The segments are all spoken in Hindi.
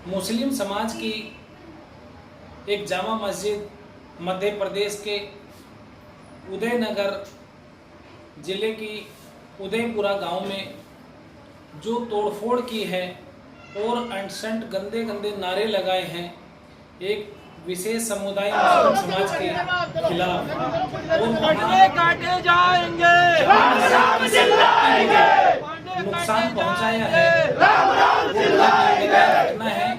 मुस्लिम समाज की एक जामा मस्जिद मध्य प्रदेश के उदयनगर जिले की उदयपुरा गांव में जो तोड़फोड़ की है और अनशंट गंदे गंदे नारे लगाए हैं एक विशेष समुदाय मुस्लिम समाज के खिलाफ और काटे जाएंगे, नुकसान पहुंचाया है, घटना है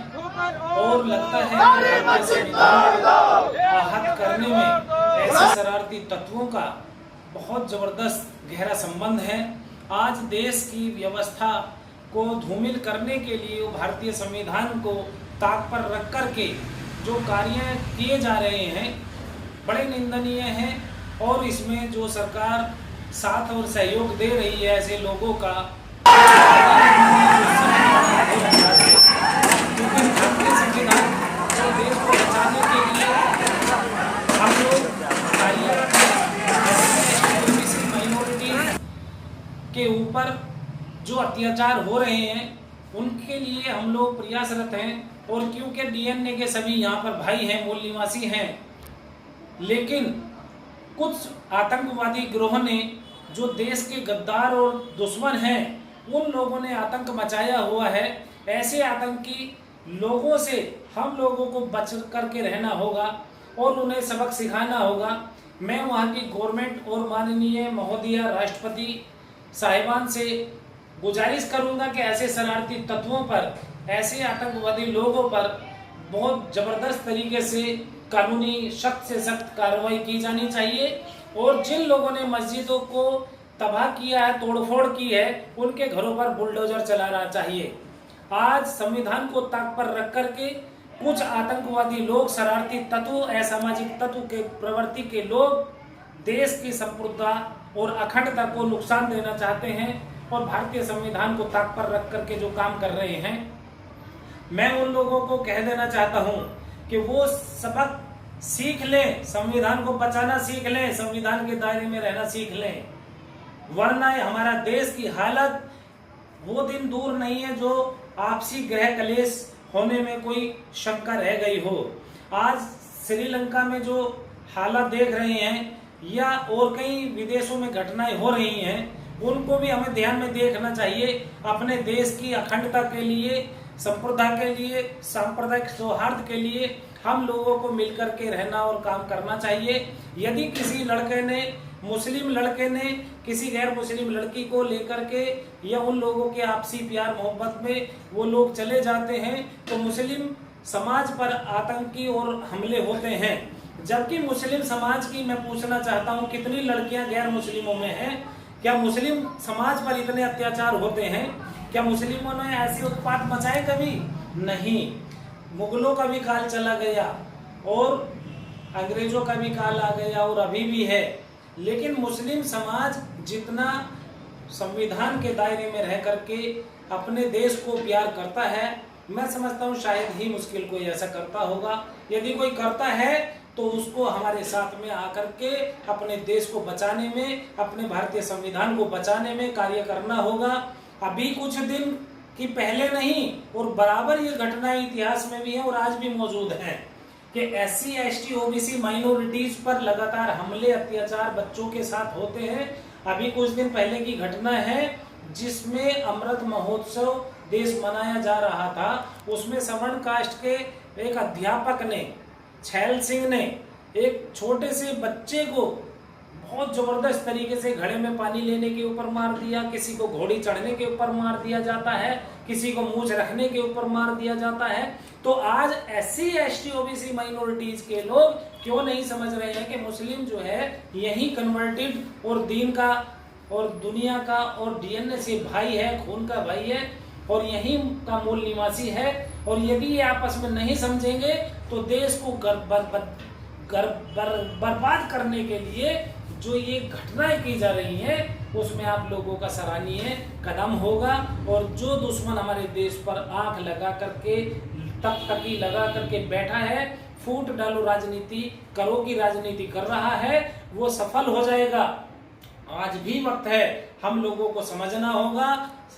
और लगता है कि आहत करने में ऐसे शरारती तत्वों का बहुत जबरदस्त गहरा संबंध है। आज देश की व्यवस्था को धूमिल करने के लिए भारतीय संविधान को ताक पर रख करके जो कार्य किए जा रहे हैं बड़े निंदनीय हैं और इसमें जो सरकार साथ और सहयोग दे रही है ऐसे लोगों का क्योंकि भारतीय संविधान जो देश को बचाने के लिए हम लोग माइनॉरिटी के ऊपर जो अत्याचार हो रहे हैं उनके लिए हम लोग प्रयासरत हैं। और क्योंकि डीएनए के सभी यहाँ पर भाई हैं, मूल निवासी हैं, लेकिन कुछ आतंकवादी गिरोह ने जो देश के गद्दार और दुश्मन हैं उन लोगों ने आतंक मचाया हुआ है। ऐसे आतंकी लोगों से हम लोगों को बच करके रहना होगा और उन्हें सबक सिखाना होगा। मैं वहाँ की गवर्नमेंट और माननीय महोदया राष्ट्रपति साहिबान से गुजारिश करूंगा कि ऐसे शरारती तत्वों पर, ऐसे आतंकवादी लोगों पर बहुत जबरदस्त तरीके से कानूनी सख्त से सख्त कार्रवाई की जानी चाहिए और जिन लोगों ने मस्जिदों को तबाह किया है, तोड़फोड़ की है, उनके घरों पर बुलडोजर चलाना चाहिए। आज संविधान को ताक पर रख करके कुछ आतंकवादी लोग, शरारती तत्व, असामाजिक तत्व के प्रवृत्ति के लोग देश की संप्रभुता और अखंडता को नुकसान देना चाहते हैं और भारतीय संविधान को ताक पर रख करके जो काम कर रहे हैं, मैं उन लोगों को कह देना चाहता हूं कि वो सबक सीख लें, संविधान को बचाना सीख लें, संविधान के दायरे में रहना सीख लें, वरना हमारा देश की हालत वो दिन दूर नहीं है जो आपसी गृह कलेश होने में कोई शंका रह गई हो। आज श्रीलंका में जो हालत देख रहे हैं या और कई विदेशों में घटनाएं हो रही हैं, उनको भी हमें ध्यान में देखना चाहिए। अपने देश की अखंडता के लिए, संप्रभुता के लिए, सांप्रदायिक सौहार्द के लिए हम लोगों को मिलकर के रहना और काम करना चाहिए। यदि किसी लड़के ने, मुस्लिम लड़के ने किसी गैर मुस्लिम लड़की को लेकर के या उन लोगों के आपसी प्यार मोहब्बत में वो लोग चले जाते हैं तो मुस्लिम समाज पर आतंकी और हमले होते हैं। जबकि मुस्लिम समाज की मैं पूछना चाहता हूँ कितनी लड़कियां गैर मुस्लिमों में हैं? क्या मुस्लिम समाज पर इतने अत्याचार होते हैं? क्या मुस्लिमों ने ऐसे उत्पात मचाए? कभी नहीं। मुगलों का भी काल चला गया और अंग्रेजों का भी काल आ गया और अभी भी है, लेकिन मुस्लिम समाज जितना संविधान के दायरे में रह करके अपने देश को प्यार करता है, मैं समझता हूँ शायद ही मुश्किल कोई ऐसा करता होगा। यदि कोई करता है तो उसको हमारे साथ में आकर के अपने देश को बचाने में, अपने भारतीय संविधान को बचाने में कार्य करना होगा। अभी कुछ दिन की पहले नहीं और बराबर ये घटनाएं इतिहास में भी है और आज भी मौजूद है कि SC, ST, OBC माइनॉरिटीज पर लगातार हमले, अत्याचार बच्चों के साथ होते हैं। अभी कुछ दिन पहले की घटना है जिसमें अमृत महोत्सव देश मनाया जा रहा था, उसमें सवर्ण कास्ट के एक अध्यापक ने, छैल सिंह ने, एक छोटे से बच्चे को बहुत जबरदस्त तरीके से घड़े में पानी लेने के ऊपर मार दिया, किसी को घोड़ी चढ़ने के ऊपर मार दिया जाता है, किसी को मूंछ रखने के ऊपर मार दिया जाता है। तो आज SC, ST, OBC माइनॉरिटीज के लोग क्यों नहीं समझ रहे हैं कि मुस्लिम जो है यही कन्वर्टेड और दीन का और दुनिया का और DNA से भाई है, खून का भाई है और यही का मूल निवासी है। और यदि ये आपस में नहीं समझेंगे तो देश को बर्बाद करने के लिए जो ये घटनाएं की जा रही हैं उसमें आप लोगों का सराहनीय कदम होगा। और जो दुश्मन हमारे देश पर आंख लगा करके, तकतकी लगा करके बैठा है, फूट डालो राजनीति करो की राजनीति कर रहा है, वो सफल हो जाएगा। आज भी वक्त है, हम लोगों को समझना होगा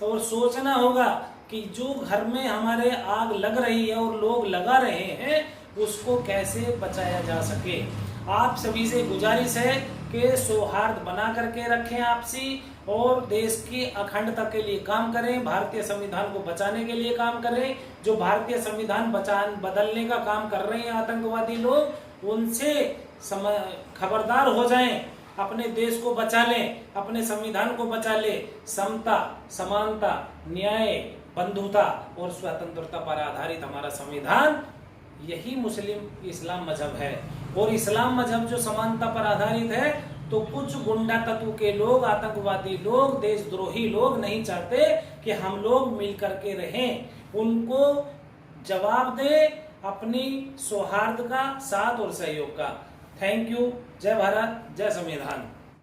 और सोचना होगा कि जो घर में हमारे आग लग रही है और लोग लगा रहे हैं उसको कैसे बचाया जा सके। आप सभी से गुजारिश है कि सौहार्द बना करके रखें आपसी, और देश की अखंडता के लिए काम करें, भारतीय संविधान को बचाने के लिए काम करें। जो भारतीय संविधान बदलने का काम कर रहे हैं आतंकवादी लोग, उनसे खबरदार हो जाएं, अपने देश को बचा लें, अपने संविधान को बचा ले। समता, समानता, न्याय, बंधुता और स्वतंत्रता पर आधारित हमारा संविधान, यही मुस्लिम इस्लाम मजहब है। और इस्लाम मजहब जो समानता पर आधारित है, तो कुछ गुंडा तत्व के लोग, आतंकवादी लोग, देशद्रोही लोग नहीं चाहते कि हम लोग मिलकर के रहें। उनको जवाब दे अपनी सौहार्द का, साथ और सहयोग का। Thank you. जय भारत, जय संविधान।